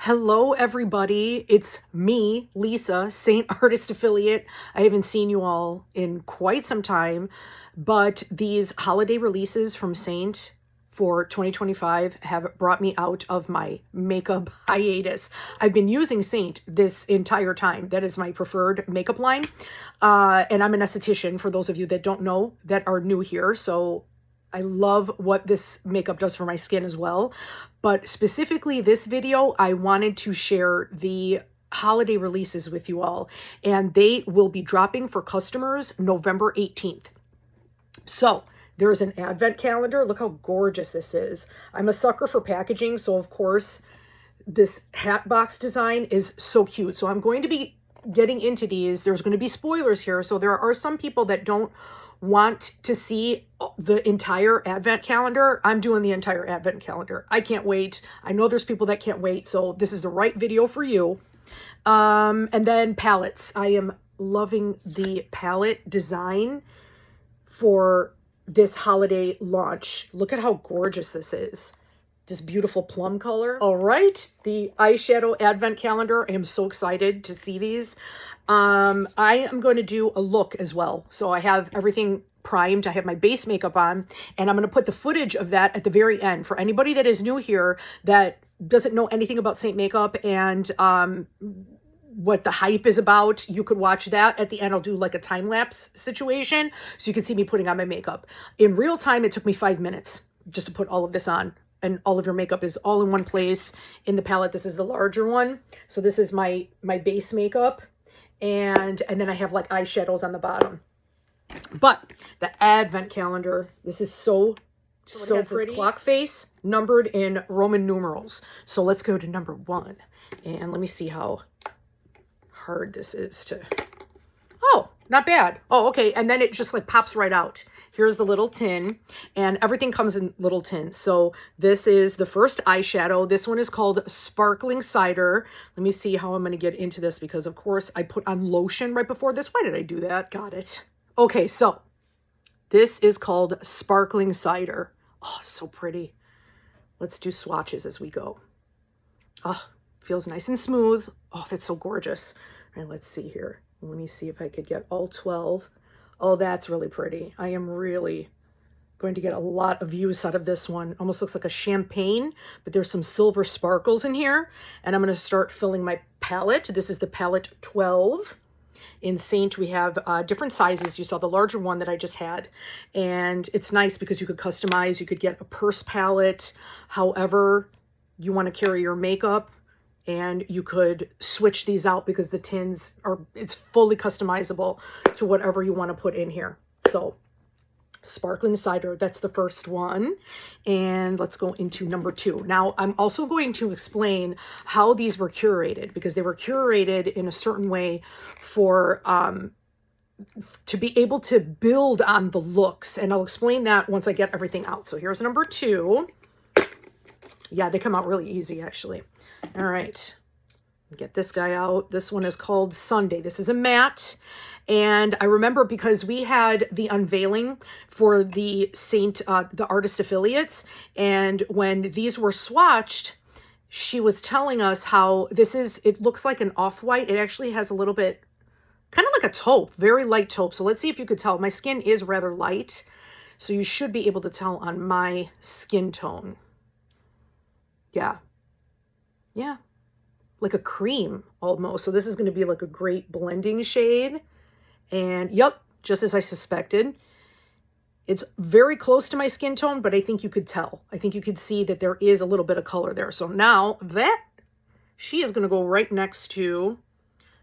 Hello, everybody. It's me, Lisa, Seint Artist Affiliate. I haven't seen you all in quite some time, but these holiday releases from Seint for 2025 have brought me out of my makeup hiatus. I've been using Seint this entire time. That is my preferred makeup line. And I'm an esthetician, for those of you that don't know, that are new here. So I love what this makeup does for my skin as well. But specifically this video, I wanted to share the holiday releases with you all. And they will be dropping for customers November 18th. So there's an advent calendar. Look how gorgeous this is. I'm a sucker for packaging. So of course, this hat box design is so cute. So I'm going to be getting into these. There's going to be spoilers here. So there are some people that don't want to see the entire advent calendar. I'm doing the entire advent calendar. I can't wait. I know there's people that can't wait. So this is the right video for you. And then palettes. I am loving the palette design for this holiday launch. Look at how gorgeous this is. This beautiful plum color. All right, the eyeshadow advent calendar. I am so excited to see these. I am going to do a look as well. So I have everything primed. I have my base makeup on, and I'm going to put the footage of that at the very end. For anybody that is new here that doesn't know anything about Seint makeup and what the hype is about, you could watch that. At the end, I'll do like a time-lapse situation so you can see me putting on my makeup. In real time, it took me 5 minutes just to put all of this on. And all of your makeup is all in one place in the palette. This is the larger one. So this is my base makeup. And then I have like eyeshadows on the bottom. But the advent calendar, this is so pretty. This clock face numbered in Roman numerals. So let's go to number 1. And let me see how hard this is to... Oh, not bad. Oh, okay. And then it just like pops right out. Here's the little tin, and everything comes in little tins. So this is the first eyeshadow. This one is called Sparkling Cider. Let me see how I'm going to get into this because, of course, I put on lotion right before this. Why did I do that? Got it. Okay, so this is called Sparkling Cider. Oh, so pretty. Let's do swatches as we go. Oh, feels nice and smooth. Oh, that's so gorgeous. All right, let's see here. Let me see if I could get all 12. Oh, that's really pretty. I am really going to get a lot of use out of this one. Almost looks like a champagne, but there's some silver sparkles in here. And I'm going to start filling my palette. This is the palette 12. In Seint, we have different sizes. You saw the larger one that I just had. And it's nice because you could customize. You could get a purse palette, however you want to carry your makeup. And you could switch these out because the tins are, it's fully customizable to whatever you want to put in here. So Sparkling Cider, that's the first one. And let's go into number 2. Now, I'm also going to explain how these were curated because they were curated in a certain way for, to be able to build on the looks. And I'll explain that once I get everything out. So here's number 2. Yeah, they come out really easy, actually. All right, get this guy out. This one is called Sunday. This is a matte. And I remember because we had the unveiling for the Seint, the artist affiliates. And when these were swatched, she was telling us how this is, it looks like an off-white. It actually has a little bit, kind of like a taupe, very light taupe. So let's see if you could tell. My skin is rather light. So you should be able to tell on my skin tone. Yeah, like a cream almost. So this is going to be like a great blending shade. And yep, just as I suspected. It's very close to my skin tone, but I think you could tell. I think you could see that there is a little bit of color there. So now that she is going to go right next to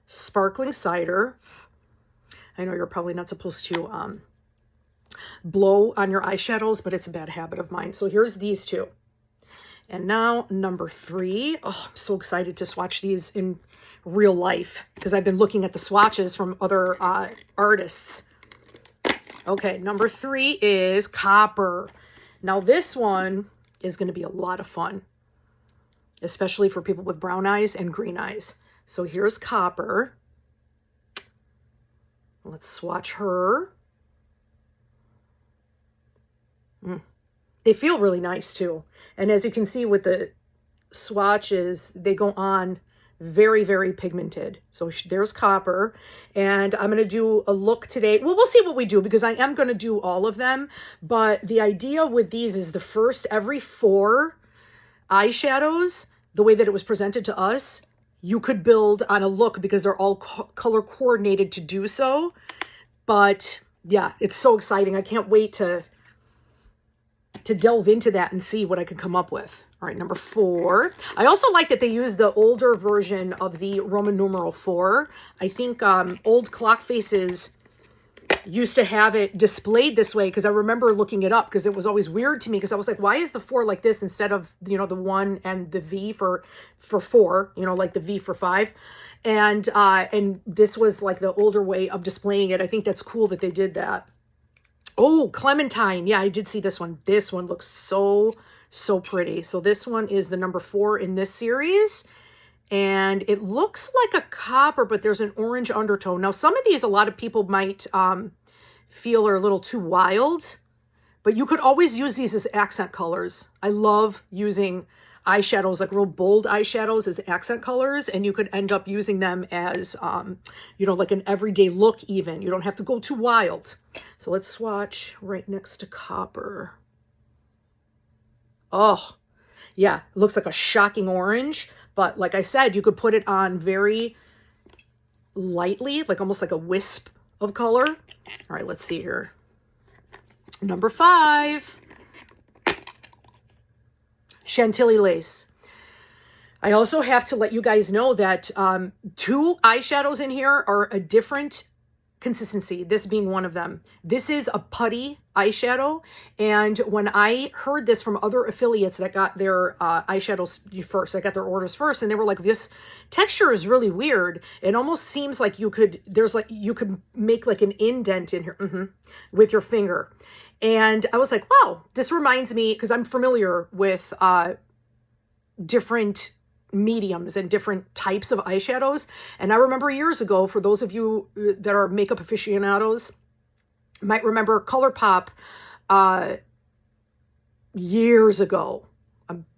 Sparkling Cider. I know you're probably not supposed to blow on your eyeshadows, but it's a bad habit of mine. So here's these two. And now number 3. Oh, I'm so excited to swatch these in real life because I've been looking at the swatches from other artists. Okay, number 3 is Copper. Now this one is going to be a lot of fun, especially for people with brown eyes and green eyes. So here's Copper. Let's swatch her. They feel really nice too. And as you can see with the swatches, they go on very, very pigmented. So there's copper, and I'm going to do a look today. Well, we'll see what we do, because I am going to do all of them. But the idea with these is the first, every 4 eyeshadows, the way that it was presented to us, you could build on a look because they're all color coordinated to do so. But yeah, it's so exciting. I can't wait to delve into that and see what I can come up with. All right, number 4. I also like that they use the older version of the Roman numeral 4. I think old clock faces used to have it displayed this way, because I remember looking it up, because it was always weird to me, because I was like, why is the 4 like this instead of, you know, the 1 and the V for 4, you know, like the V for 5. And this was like the older way of displaying it. I think that's cool that they did that. Oh, Clementine. Yeah, I did see this one. This one looks so pretty. So this one is the number 4 in this series. And it looks like a copper, but there's an orange undertone. Now, some of these, a lot of people might feel are a little too wild, but you could always use these as accent colors. I love using eyeshadows, like real bold eyeshadows, as accent colors, and you could end up using them as, you know, like an everyday look even. You don't have to go too wild. So let's swatch right next to copper. Oh, yeah, it looks like a shocking orange, but like I said, you could put it on very lightly, like almost like a wisp of color. All right, let's see here. Number 5. Chantilly lace. I also have to let you guys know that 2 eyeshadows in here are a different consistency, this being one of them. This is a putty eyeshadow, and when I heard this from other affiliates that got their eyeshadows first, that got their orders first, and they were like, this texture is really weird. It almost seems like you could, you could make like an indent in here with your finger. And I was like, wow, this reminds me, because I'm familiar with different mediums and different types of eyeshadows. And I remember years ago, for those of you that are makeup aficionados, might remember ColourPop years ago,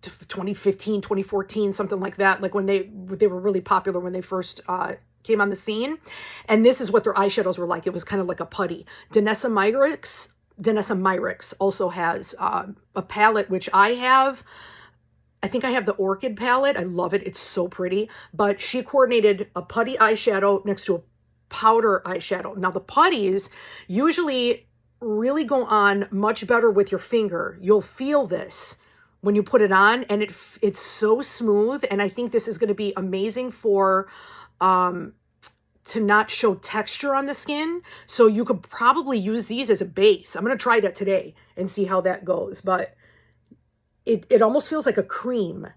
2015, 2014, something like that, like when they were really popular when they first came on the scene. And this is what their eyeshadows were like. It was kind of like a putty. Danessa Myricks also has a palette, which I have. I think I have the Orchid palette. I love it. It's so pretty. But she coordinated a putty eyeshadow next to a powder eyeshadow. Now, the putties usually really go on much better with your finger. You'll feel this when you put it on, and it's so smooth. And I think this is going to be amazing for to not show texture on the skin. So you could probably use these as a base. I'm going to try that today and see how that goes. But it almost feels like a cream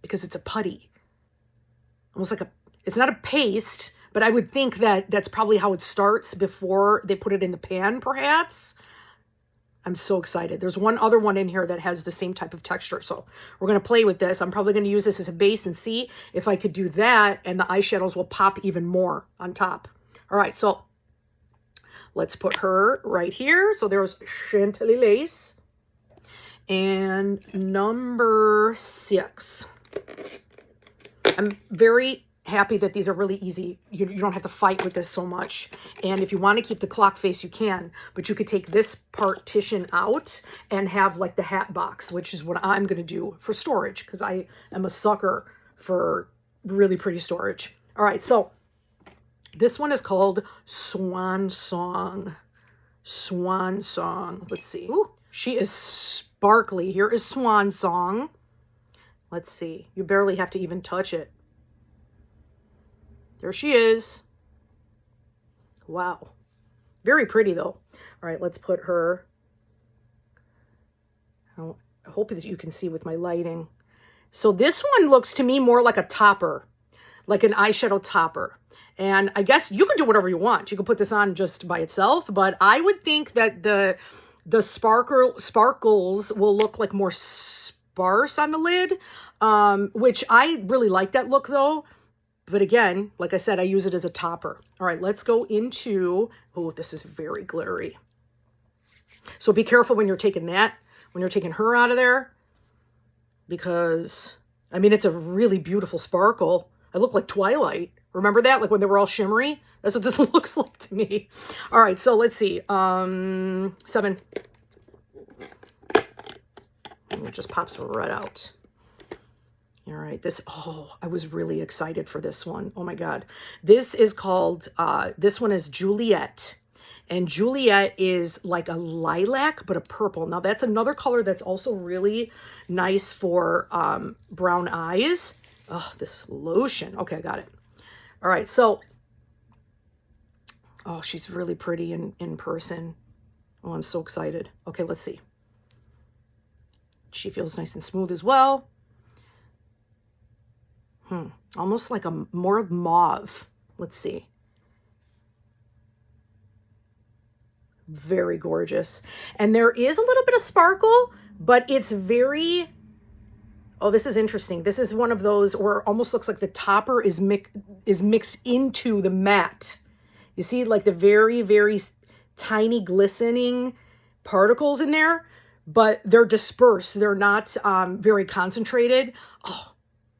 because it's a putty. Almost like it's not a paste, but I would think that that's probably how it starts before they put it in the pan, perhaps. I'm so excited. There's one other one in here that has the same type of texture. So we're going to play with this. I'm probably going to use this as a base and see if I could do that, and the eyeshadows will pop even more on top. All right, so let's put her right here. So there's Chantilly lace. And number 6. I'm very happy that these are really easy. You don't have to fight with this so much. And if you want to keep the clock face, you can. But you could take this partition out and have like the hat box, which is what I'm going to do for storage, because I am a sucker for really pretty storage. All right, so this one is called Swan Song. Swan Song. Let's see. Ooh, she is sparkly. Here is Swan Song. Let's see. You barely have to even touch it. There she is. Wow. Very pretty, though. All right, let's put her. I hope that you can see with my lighting. So this one looks to me more like a topper, like an eyeshadow topper. And I guess you can do whatever you want. You can put this on just by itself, but I would think that the sparkles will look like more sparse on the lid, which I really like that look though. But again, like I said, I use it as a topper. All right, let's go into, oh, this is very glittery. So be careful when you're taking her out of there. because, I mean, it's a really beautiful sparkle. I look like Twilight. Remember that? Like when they were all shimmery? That's what this looks like to me. All right, so let's see. 7. It just pops right out. All right, this, oh, I was really excited for this one. Oh my God. This is called, this one is Juliet. And Juliet is like a lilac, but a purple. Now that's another color that's also really nice for brown eyes. Oh, this lotion. Okay, I got it. All right, so, oh, she's really pretty in person. Oh, I'm so excited. Okay, let's see. She feels nice and smooth as well. Almost like a more mauve. Let's see. Very gorgeous. And there is a little bit of sparkle, but it's very, oh, this is interesting. This is one of those where it almost looks like the topper is mixed into the matte. You see like the very, very tiny glistening particles in there, but they're dispersed. They're not very concentrated. Oh,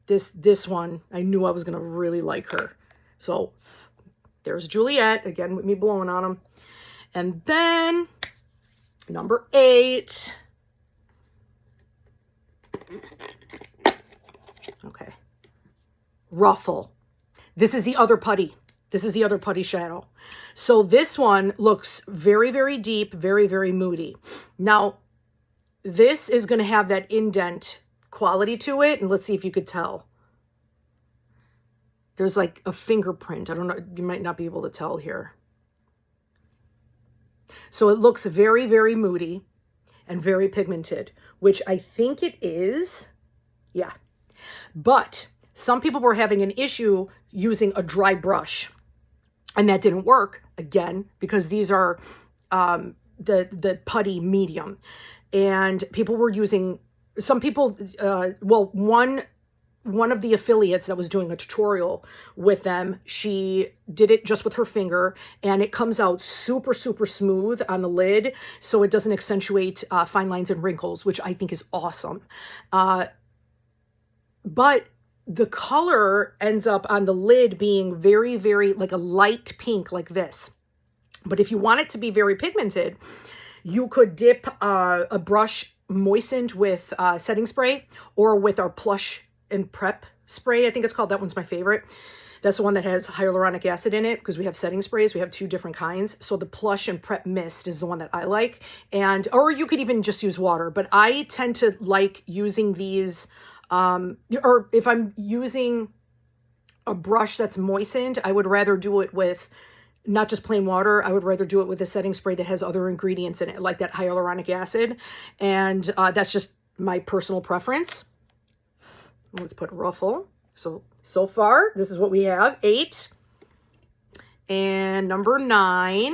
this one, I knew I was going to really like her. So there's Juliet, again, with me blowing on them. And then number 8. Okay. Ruffle. This is the other putty. This is the other putty shadow. So this one looks very, very deep, very, very moody. Now, this is going to have that indent quality to it. And let's see if you could tell. There's like a fingerprint. I don't know. You might not be able to tell here. So it looks very, very moody and very pigmented, which I think it is. Yeah. But some people were having an issue using a dry brush, and that didn't work, again, because these are the putty medium. And people were using, some people, well, one of the affiliates that was doing a tutorial with them, she did it just with her finger, and it comes out super, super smooth on the lid, so it doesn't accentuate fine lines and wrinkles, which I think is awesome. But the color ends up on the lid being very, very like a light pink like this. But if you want it to be very pigmented, you could dip a brush moistened with setting spray or with our Plush and Prep spray, I think it's called. That one's my favorite. That's the one that has hyaluronic acid in it, because we have setting sprays. We have 2 different kinds. So the Plush and Prep Mist is the one that I like. And, or you could even just use water, but I tend to like using these, or if I'm using a brush that's moistened, I would rather do it with not just plain water. I would rather do it with a setting spray that has other ingredients in it, like that hyaluronic acid. And that's just my personal preference. Let's put Ruffle. So far, this is what we have. 8. And number 9.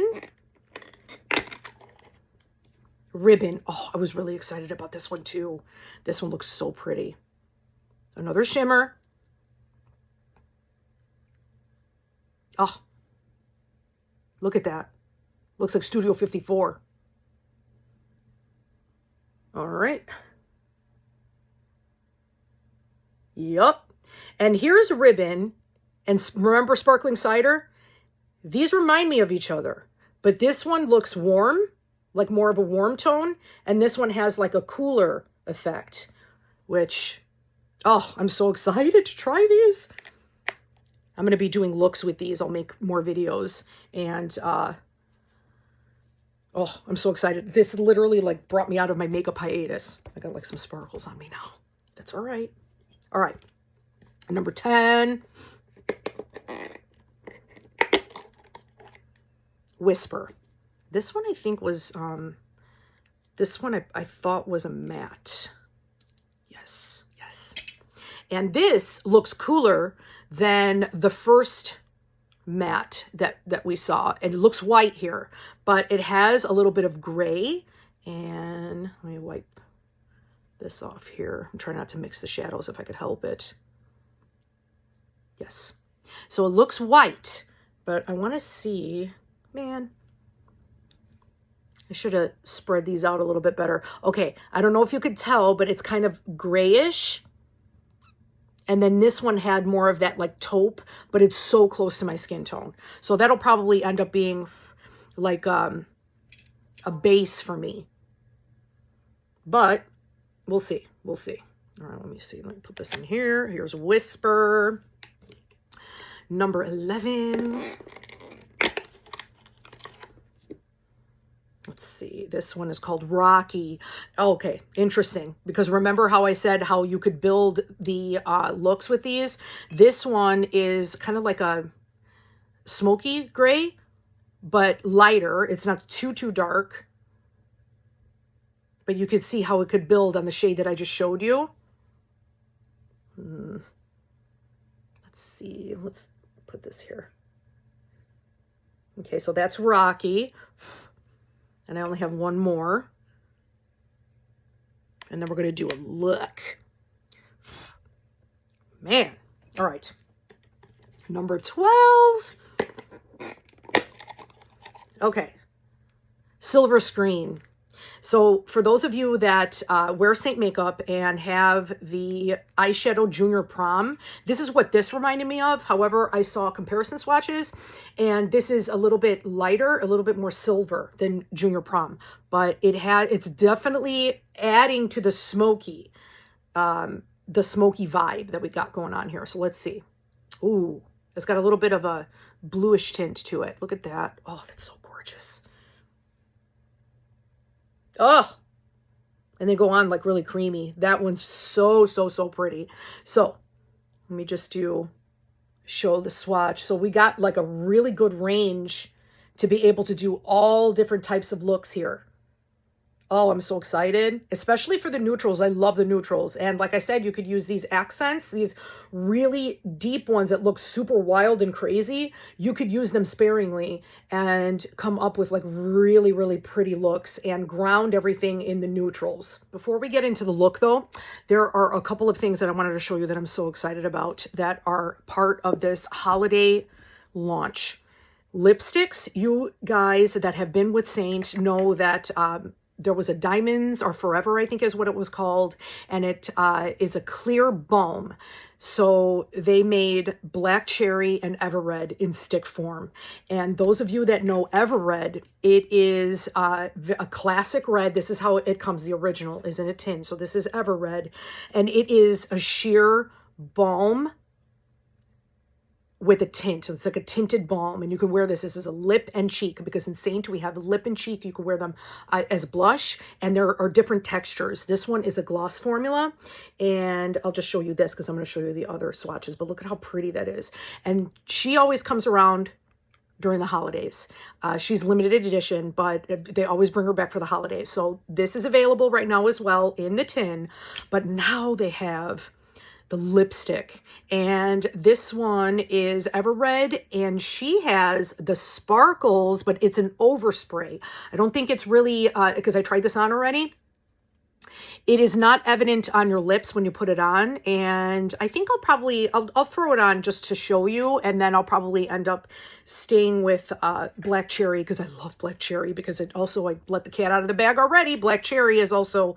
Ribbon. Oh, I was really excited about this one too. This one looks so pretty. Another shimmer. Oh, look at that. Looks like Studio 54. All right. Yup. And here's Ribbon. And remember Sparkling Cider? These remind me of each other. But this one looks warm, like more of a warm tone. And this one has like a cooler effect, which, oh, I'm so excited to try these. I'm going to be doing looks with these. I'll make more videos. And, oh, I'm so excited. This literally like brought me out of my makeup hiatus. I got like some sparkles on me now. That's all right. All right, number 10, Whisper. This one I think was, this one I thought was a matte. Yes, yes. And this looks cooler than the first matte that we saw. And it looks white here, but it has a little bit of gray. And let me wipe this off here. I'm trying not to mix the shadows if I could help it. Yes. So it looks white, but I want to see, man, I should have spread these out a little bit better. Okay, I don't know if you could tell, but it's kind of grayish. And then this one had more of that like taupe, but it's so close to my skin tone. So that'll probably end up being like a base for me. But we'll see. We'll see. All right, let me see. Let me put this in here. Here's Whisper. Number 11. Let's see. This one is called Rocky. Okay, interesting. Because remember how I said how you could build the looks with these? This one is kind of like a smoky gray, but lighter. It's not too dark. But you could see how it could build on the shade that I just showed you. Let's see. Let's put this here. Okay, so that's Rocky. And I only have one more. And then we're going to do a look. Man. All right. Number 12. Okay. Silver Screen. So for those of you that wear Seint makeup and have the eyeshadow Junior Prom, this is what this reminded me of. However, I saw comparison swatches, and this is a little bit lighter, a little bit more silver than Junior Prom. But it's definitely adding to the smoky vibe that we got going on here. So let's see. Ooh, it's got a little bit of a bluish tint to it. Look at that. Oh, that's so gorgeous. Oh, and they go on like really creamy. That one's so pretty. So let me just show the swatch. So we got like a really good range to be able to do all different types of looks here. Oh, I'm so excited, especially for the neutrals. I love the neutrals. And like I said, you could use these accents, these really deep ones that look super wild and crazy. You could use them sparingly and come up with like really pretty looks and ground everything in the neutrals. Before we get into the look though, there are a couple of things that I wanted to show you that I'm so excited about that are part of this holiday launch. Lipsticks, you guys that have been with Seint know that there was a Diamonds Are Forever, I think is what it was called. And it is a clear balm. So they made Black Cherry and Ever Red in stick form. And those of you that know Ever Red, it is a classic red. This is how it comes. The original is in a tin. So this is Ever Red. And it is a sheer balm with a tint. It's like a tinted balm, and you can wear this as a lip and cheek, because in Seint we have lip and cheek. You can wear them as blush, and there are different textures. This one is a gloss formula, and I'll just show you this because I'm going to show you the other swatches, but look at how pretty that is. And she always comes around during the holidays. She's limited edition, but they always bring her back for the holidays. So this is available right now as well in the tin, but now they have the lipstick, and this one is Ever Red, and she has the sparkles, but it's an overspray. I don't think it's really, because I tried this on already, it is not evident on your lips when you put it on, and I think I'll throw it on just to show you, and then I'll probably end up staying with Black Cherry, because I love Black Cherry, because it also, I let the cat out of the bag already. Black Cherry is also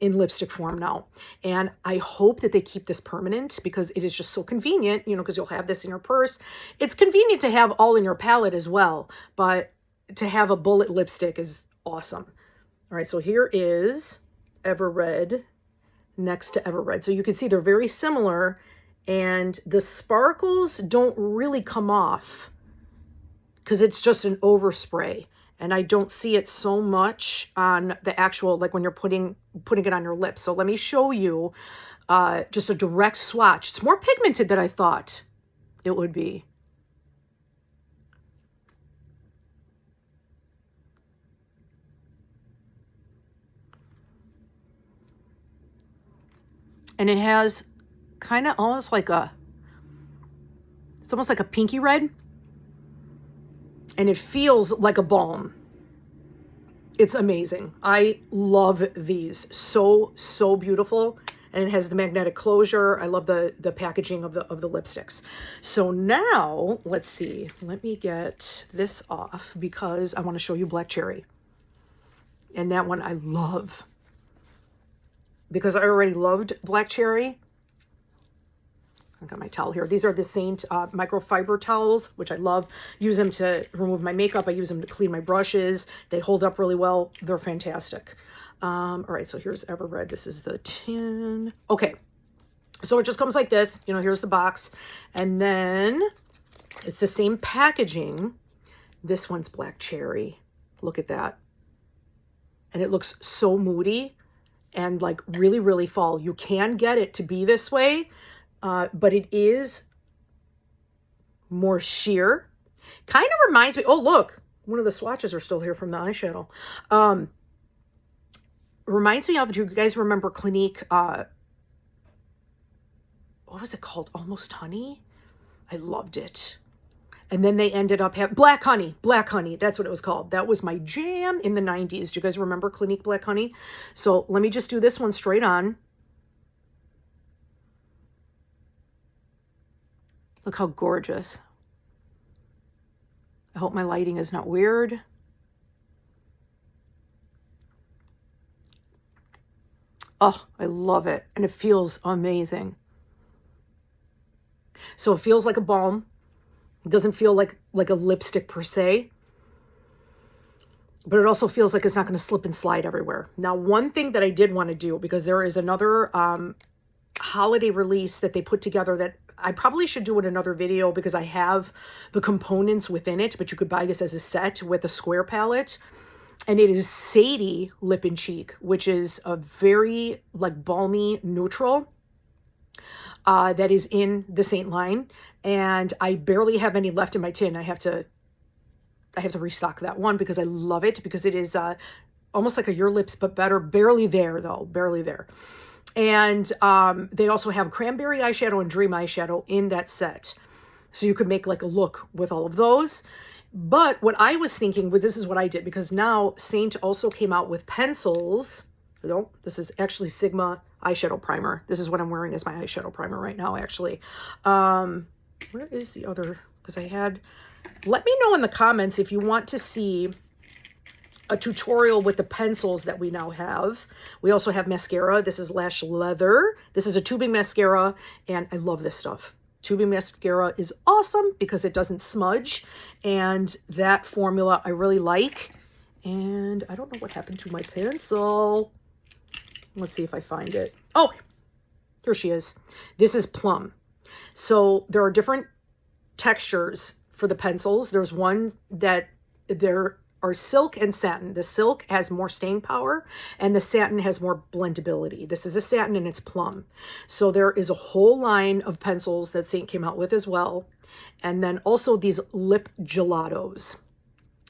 in lipstick form now. And I hope that they keep this permanent, because it is just so convenient, you know, because you'll have this in your purse. It's convenient to have all in your palette as well, but to have a bullet lipstick is awesome. All right, so here is Ever Red next to Ever Red. So you can see they're very similar, and the sparkles don't really come off because it's just an overspray. And I don't see it so much on the actual, like when you're putting it on your lips. So let me show you just a direct swatch. It's more pigmented than I thought it would be. And it has kind of almost like it's almost like a pinky red. And it feels like a balm. It's amazing. I love these. So beautiful. And it has the magnetic closure. I love the packaging of the lipsticks. So now, let's see. Let me get this off because I want to show you Black Cherry. And that one I love because I already loved Black Cherry. I got my towel here. These are the Seint microfiber towels, which I love. Use them to remove my makeup. I use them to clean my brushes. They hold up really well. They're fantastic. All right, so here's Ever Red. This is the tin. Okay, so it just comes like this. You know, here's the box. And then it's the same packaging. This one's Black Cherry. Look at that. And it looks so moody and like really, really fall. You can get it to be this way, but it is more sheer. Kind of reminds me, oh, look, one of the swatches are still here from the eyeshadow. Reminds me of, do you guys remember Clinique, what was it called? Almost Honey? I loved it. And then they ended up having Black Honey. Black Honey. That's what it was called. That was my jam in the 90s. Do you guys remember Clinique Black Honey? So let me just do this one straight on. Look how gorgeous. I hope my lighting is not weird. Oh, I love it. And it feels amazing. So it feels like a balm. It doesn't feel like a lipstick per se, but it also feels like it's not going to slip and slide everywhere. Now, one thing that I did want to do, because there is another holiday release that they put together that I probably should do in another video because I have the components within it, but you could buy this as a set with a square palette. And it is Sadie Lip and Cheek, which is a very like balmy neutral. That is in the Seint line, and I barely have any left in my tin. I have to restock that one because I love it, because it is almost like a Your Lips but better. Barely there though, barely there. And they also have Cranberry eyeshadow and Dream eyeshadow in that set, so you could make like a look with all of those. But what I was thinking, this is what I did, because now Seint also came out with pencils. No, this is actually Sigma eyeshadow primer. This is what I'm wearing as my eyeshadow primer right now, actually. Where is the other? Because I had, let me know in the comments if you want to see a tutorial with the pencils that we now have. We also have mascara. This is Lash Leather. This is a tubing mascara, and I love this stuff. Tubing mascara is awesome because it doesn't smudge, and that formula I really like. And I don't know what happened to my pencil. Let's see if I find it. Oh, here she is. This is Plum. So there are different textures for the pencils. There's one that there are silk and satin. The silk has more staying power and the satin has more blendability. This is a satin and it's Plum. So there is a whole line of pencils that Seint came out with as well. And then also these lip gelatos.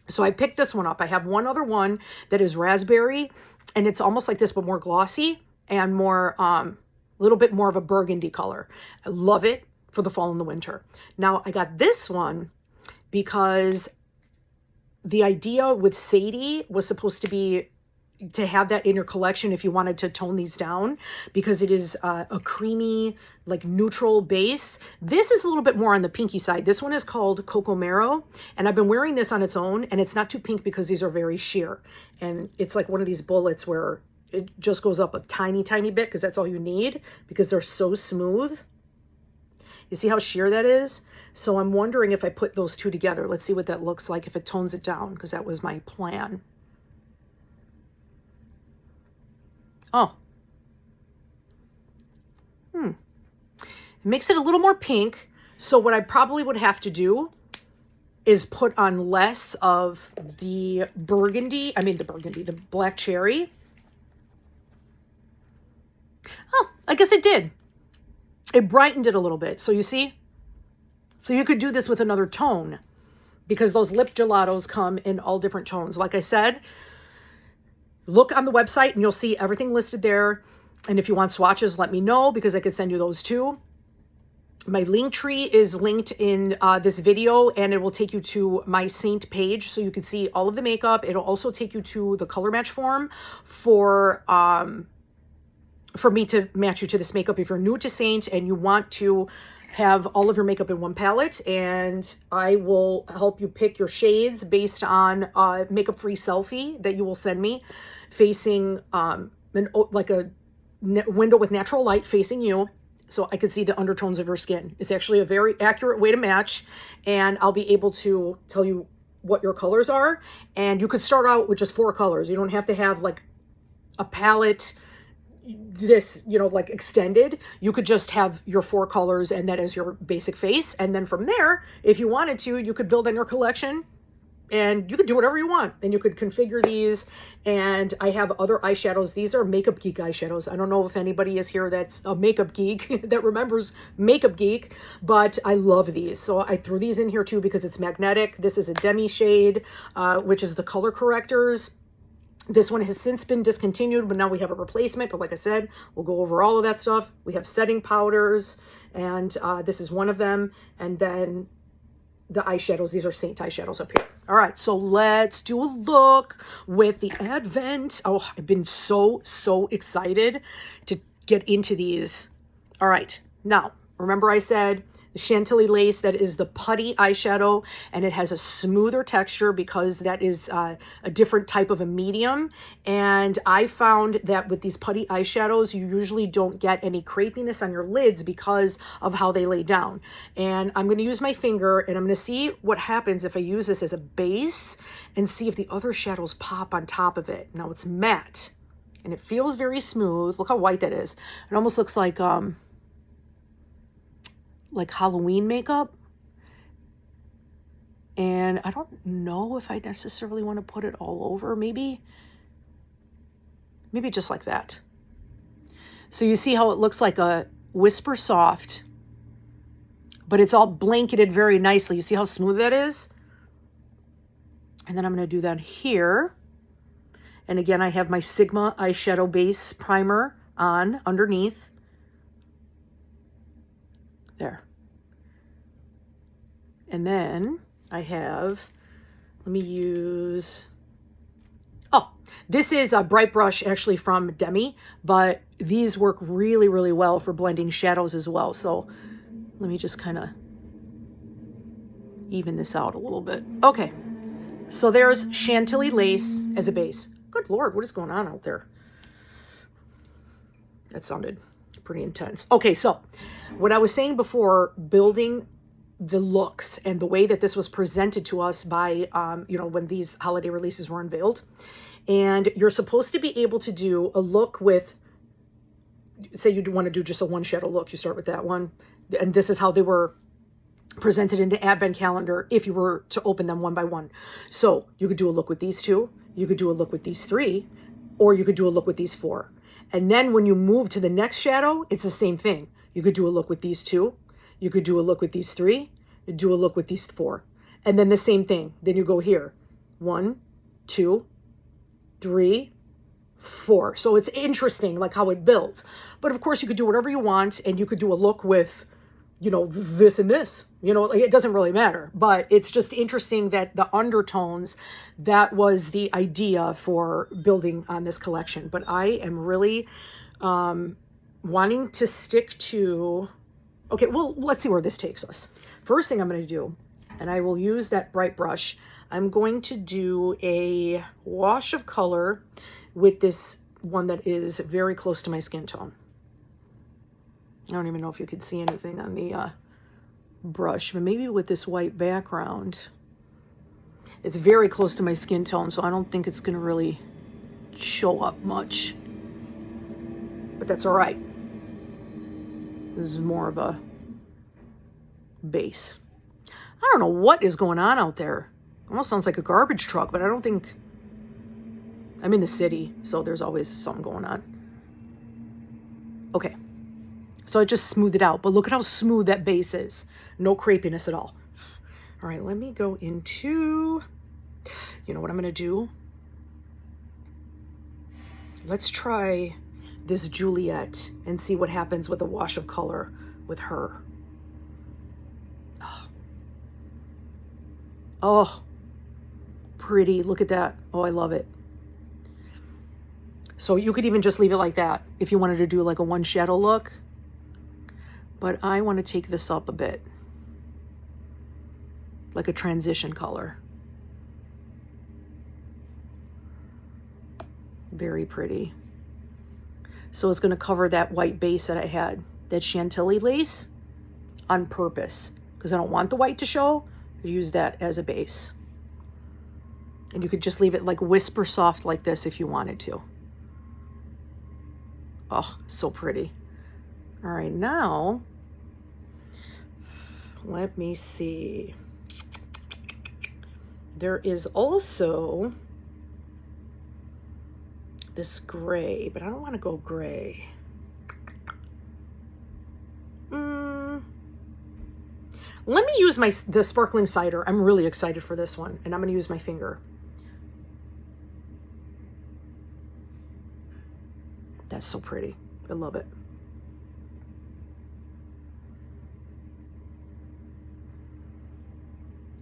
So I picked this one up. I have one other one that is raspberry, and it's almost like this, but more glossy and more, a little bit more of a burgundy color. I love it for the fall and the winter. Now I got this one because the idea with Sadie was supposed to be to have that in your collection if you wanted to tone these down, because it is a creamy, like neutral base. This is a little bit more on the pinky side. This one is called Cocomero, and I've been wearing this on its own, and it's not too pink because these are very sheer. And it's like one of these bullets where it just goes up a tiny, tiny bit because that's all you need, because they're so smooth. You see how sheer that is? So I'm wondering if I put those two together. Let's see what that looks like if it tones it down, because that was my plan. Oh. It makes it a little more pink. So what I probably would have to do is put on less of the burgundy, the black cherry. Oh, I guess it did. It brightened it a little bit. So you see? So you could do this with another tone, because those lip gelatos come in all different tones. Like I said, look on the website and you'll see everything listed there. And if you want swatches, let me know, because I could send you those too. My link tree is linked in this video, and it will take you to my Seint page so you can see all of the makeup. It'll also take you to the color match form for me to match you to this makeup if you're new to Seint and you want to have all of your makeup in one palette, and I will help you pick your shades based on a makeup-free selfie that you will send me facing like a window with natural light facing you, so I can see the undertones of your skin. It's actually a very accurate way to match, and I'll be able to tell you what your colors are. And you could start out with just 4 colors. You don't have to have like a palette this, you know, like extended. You could just have your 4 colors and that is your basic face. And then from there, if you wanted to, you could build on your collection and you could do whatever you want, and you could configure these. And I have other eyeshadows. These are Makeup Geek eyeshadows. I don't know if anybody is here that's a makeup geek that remembers Makeup Geek, but I love these. So I threw these in here too because it's magnetic. This is a demi shade, which is the color correctors. This one has since been discontinued, but now we have a replacement. But like I said, we'll go over all of that stuff. We have setting powders, and this is one of them. And then the eyeshadows, these are Seint eyeshadows up here. All right, so let's do a look with the Advent. Oh, I've been so excited to get into these. All right, now, remember I said the Chantilly lace, that is the putty eyeshadow, and it has a smoother texture because that is a different type of a medium. And I found that with these putty eyeshadows, you usually don't get any crepiness on your lids because of how they lay down. And I'm going to use my finger, and I'm going to see what happens if I use this as a base and see if the other shadows pop on top of it. Now it's matte, and it feels very smooth. Look how white that is. It almost looks like Halloween makeup. And I don't know if I necessarily want to put it all over. Maybe just like that. So you see how it looks like a Whisper Soft, but it's all blanketed very nicely. You see how smooth that is? And then I'm going to do that here. And again, I have my Sigma eyeshadow base primer on underneath. There. And then I have, let me use, oh, this is a bright brush actually from Demi, but these work really well for blending shadows as well. So let me just kind of even this out a little bit. Okay, so there's Chantilly lace as a base. Good Lord, what is going on out there? That sounded pretty intense. Okay, so what I was saying before, building the looks and the way that this was presented to us by, you know, when these holiday releases were unveiled. And you're supposed to be able to do a look with, say you want to do just a 1 shadow look, you start with that one. And this is how they were presented in the Advent calendar if you were to open them one by one. So you could do a look with these 2, you could do a look with these 3, or you could do a look with these 4. And then when you move to the next shadow, it's the same thing. You could do a look with these 2. You could do a look with these 3. You do a look with these 4. And then the same thing. Then you go here. 1, 2, 3, 4. So it's interesting like how it builds. But of course you could do whatever you want, and you could do a look with, you know, this and this. You know, like, it doesn't really matter. But it's just interesting that the undertones, that was the idea for building on this collection. But I am really wanting to stick to, okay, well, let's see where this takes us. First thing I'm going to do, and I will use that bright brush, I'm going to do a wash of color with this one that is very close to my skin tone. I don't even know if you could see anything on the brush, but maybe with this white background, it's very close to my skin tone, so I don't think it's going to really show up much. But that's all right. This is more of a base. I don't know what is going on out there. Almost sounds like a garbage truck, but I don't think, I'm in the city, so there's always something going on. Okay. So I just smoothed it out, but look at how smooth that base is. No crepiness at all. All right, let me go into, you know what I'm going to do? Let's try this Juliet and see what happens with a wash of color with her. Oh, pretty. Look at that. Oh, I love it. So you could even just leave it like that if you wanted to do like a 1 shadow look. but I want to take this up a bit, like a transition color. Very pretty. So it's going to cover that white base that I had, that Chantilly lace, on purpose, because I don't want the white to show. I use that as a base. And you could just leave it like whisper soft like this if you wanted to. Oh, so pretty. All right, now, let me see. There is also this gray, but I don't want to go gray. Let me use the Sparkling Cider. I'm really excited for this one, and I'm going to use my finger. That's so pretty. I love it.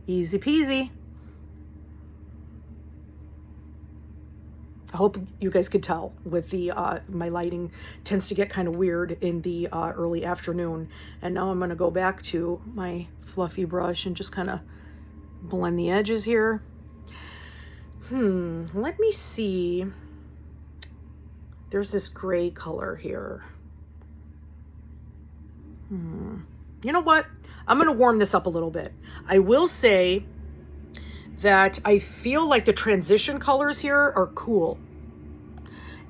Easy peasy. I hope you guys could tell with the my lighting tends to get kind of weird in the early afternoon. And now I'm going to go back to my fluffy brush and just kind of blend the edges here. Let me see. There's this gray color here. You know what? I'm going to warm this up a little bit. I will say that I feel like the transition colors here are cool.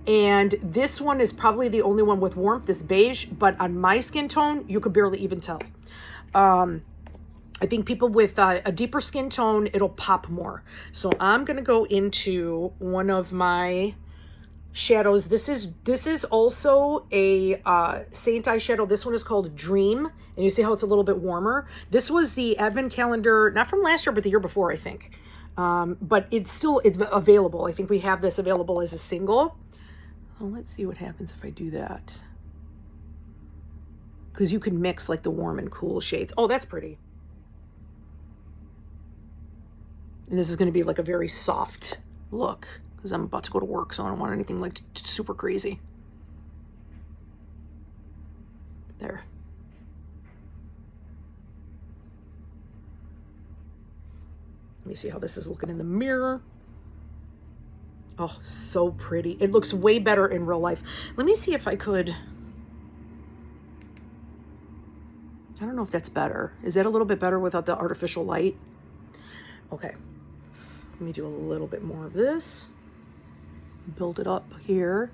And this one is probably the only one with warmth, this beige, but on my skin tone, you could barely even tell. I think people with a deeper skin tone, it'll pop more. So I'm going to go into one of my shadows. This is also a Seint Eyeshadow. This one is called Dream, and you see how it's a little bit warmer. This was the Advent Calendar, not from last year, but the year before, I think. But it's available. I think we have this available as a single. Well, let's see what happens if I do that. Because you can mix like the warm and cool shades. Oh, that's pretty. And this is going to be like a very soft look, because I'm about to go to work, so I don't want anything like super crazy. There. Let me see how this is looking in the mirror. Oh, so pretty. It looks way better in real life. Let me see if I could. I don't know if that's better. Is that a little bit better without the artificial light? Okay. Let me do a little bit more of this. Build it up here.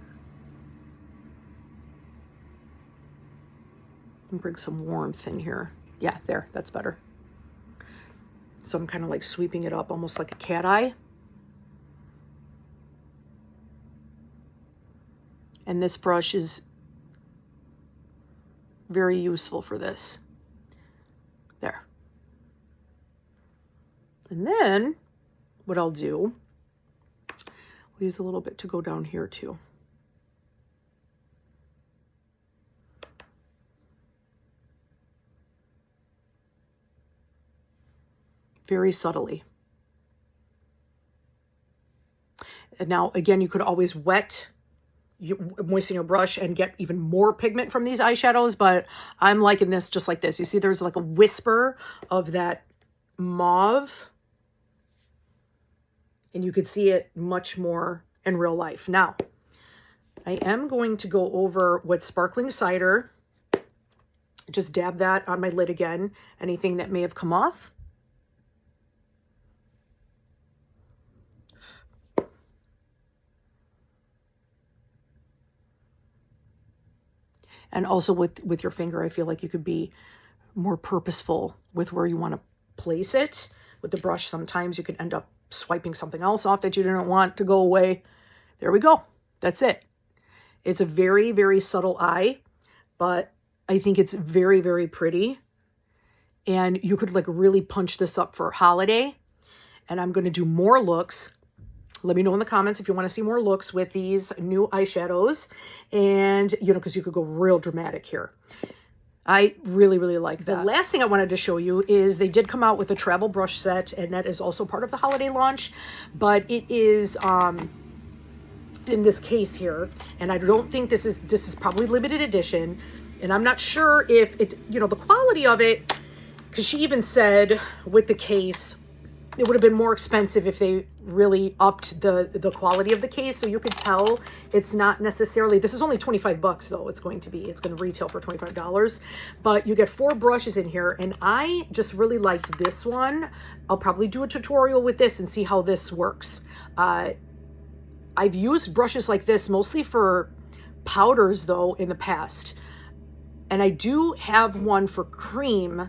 And bring some warmth in here. Yeah, there, that's better. So I'm kind of like sweeping it up almost like a cat eye. And this brush is very useful for this. There. And then what I'll do, we'll use a little bit to go down here too. Very subtly. And now, again, you could always moisten your brush and get even more pigment from these eyeshadows, but I'm liking this just like this. You see there's like a whisper of that mauve, and you could see it much more in real life. Now, I am going to go over with Sparkling Cider. Just dab that on my lid again, anything that may have come off. And also with your finger, I feel like you could be more purposeful with where you want to place it. With the brush, sometimes you could end up swiping something else off that you didn't want to go away. There we go. That's it. It's a very, very subtle eye, but I think it's very, very pretty. And you could like really punch this up for holiday. And I'm going to do more looks. Let me know in the comments if you want to see more looks with these new eyeshadows. And, you know, because you could go real dramatic here. I really, really like that. The last thing I wanted to show you is they did come out with a travel brush set, and that is also part of the holiday launch. But it is in this case here, and I don't think this is probably limited edition. And I'm not sure if it, you know, the quality of it, because she even said with the case, it would have been more expensive if they really upped the quality of the case. So you could tell it's not necessarily, this is only 25 bucks though. It's going to retail for $25, but you get 4 brushes in here. And I just really liked this one. I'll probably do a tutorial with this and see how this works. I've used brushes like this mostly for powders though in the past. And I do have one for cream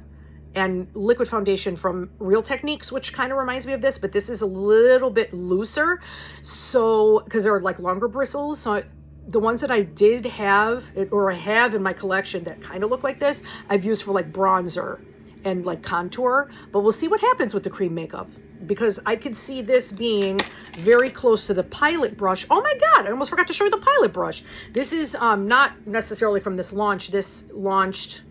and liquid foundation from Real Techniques, which kind of reminds me of this, but this is a little bit looser. So, because they're like longer bristles. So the ones that I did have, or I have in my collection that kind of look like this, I've used for like bronzer and like contour, but we'll see what happens with the cream makeup, because I could see this being very close to the Pilot brush. Oh my God, I almost forgot to show you the Pilot brush. This is not necessarily from this launch. This launched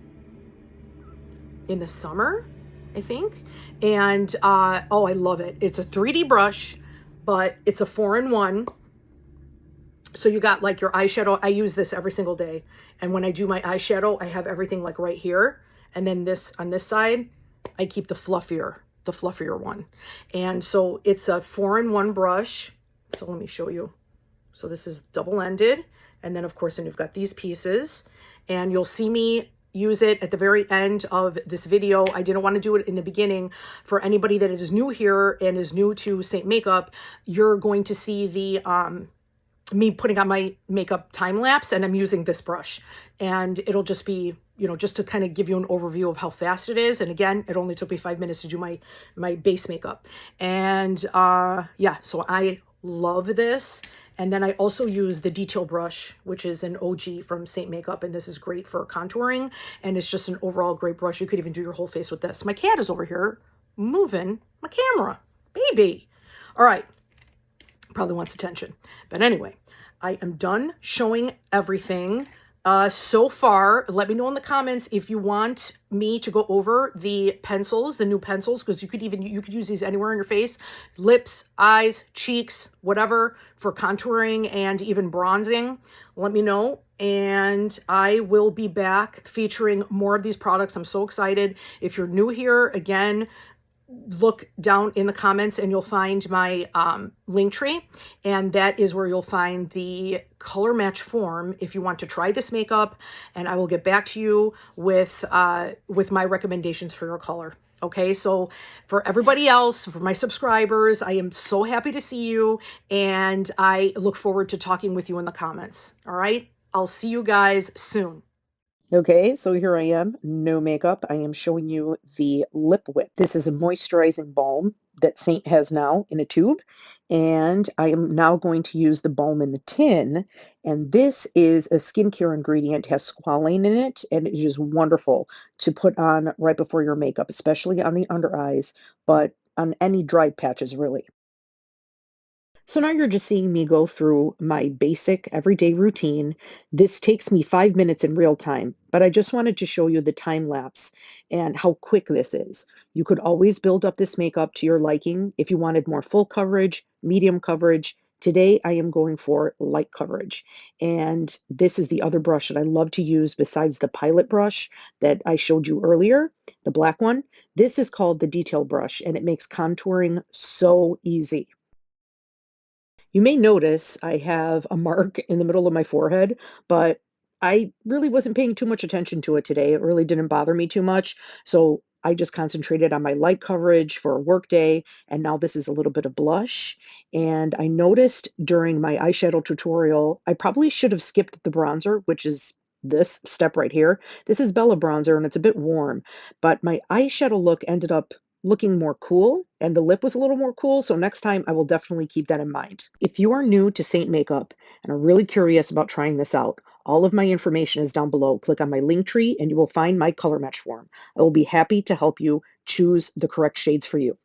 in the summer, I think. And oh, I love it. It's a 3D brush, but it's a 4-in-1. So you got like your eyeshadow. I use this every single day. And when I do my eyeshadow, I have everything like right here. And then this on this side, I keep the fluffier one. And so it's a 4-in-1 brush. So let me show you. So this is double-ended. And then of course, then you've got these pieces, and you'll see me use it at the very end of this video. I didn't want to do it in the beginning. For anybody that is new here and is new to Seint Makeup, you're going to see the me putting on my makeup time lapse, and I'm using this brush, and it'll just be, you know, just to kind of give you an overview of how fast it is. And again, it only took me 5 minutes to do my base makeup. And yeah, so I love this. And then I also use the detail brush, which is an OG from Seint Makeup. And this is great for contouring. And it's just an overall great brush. You could even do your whole face with this. My cat is over here moving my camera. Baby. All right. Probably wants attention. But anyway, I am done showing everything. So far, let me know in the comments if you want me to go over the pencils, the new pencils, because you could use these anywhere on your face, lips, eyes, cheeks, whatever, for contouring and even bronzing. Let me know, and I will be back featuring more of these products. I'm so excited. If you're new here, again, look down in the comments and you'll find my link tree, and that is where you'll find the color match form if you want to try this makeup, and I will get back to you with my recommendations for your color. Okay, so for everybody else, for my subscribers, I am so happy to see you, and I look forward to talking with you in the comments. All right, I'll see you guys soon. Okay, so here I am, no makeup. I am showing you the Lip Whip. This is a moisturizing balm that Seint has now in a tube, and I am now going to use the balm in the tin. And this is a skincare ingredient, it has squalane in it, and it is wonderful to put on right before your makeup, especially on the under eyes, but on any dry patches, really. So now you're just seeing me go through my basic everyday routine. This takes me 5 minutes in real time, but I just wanted to show you the time lapse and how quick this is. You could always build up this makeup to your liking if you wanted more full coverage, medium coverage. Today I am going for light coverage. And this is the other brush that I love to use besides the Pilot brush that I showed you earlier, the black one. This is called the detail brush, and it makes contouring so easy. You may notice I have a mark in the middle of my forehead, but I really wasn't paying too much attention to it today. It really didn't bother me too much. So I just concentrated on my light coverage for a work day. And now this is a little bit of blush. And I noticed during my eyeshadow tutorial, I probably should have skipped the bronzer, which is this step right here. This is Bella bronzer, and it's a bit warm, but my eyeshadow look ended up looking more cool, and the lip was a little more cool. So next time I will definitely keep that in mind. If you are new to Seint Makeup and are really curious about trying this out, all of my information is down below. Click on my link tree and you will find my color match form. I will be happy to help you choose the correct shades for you.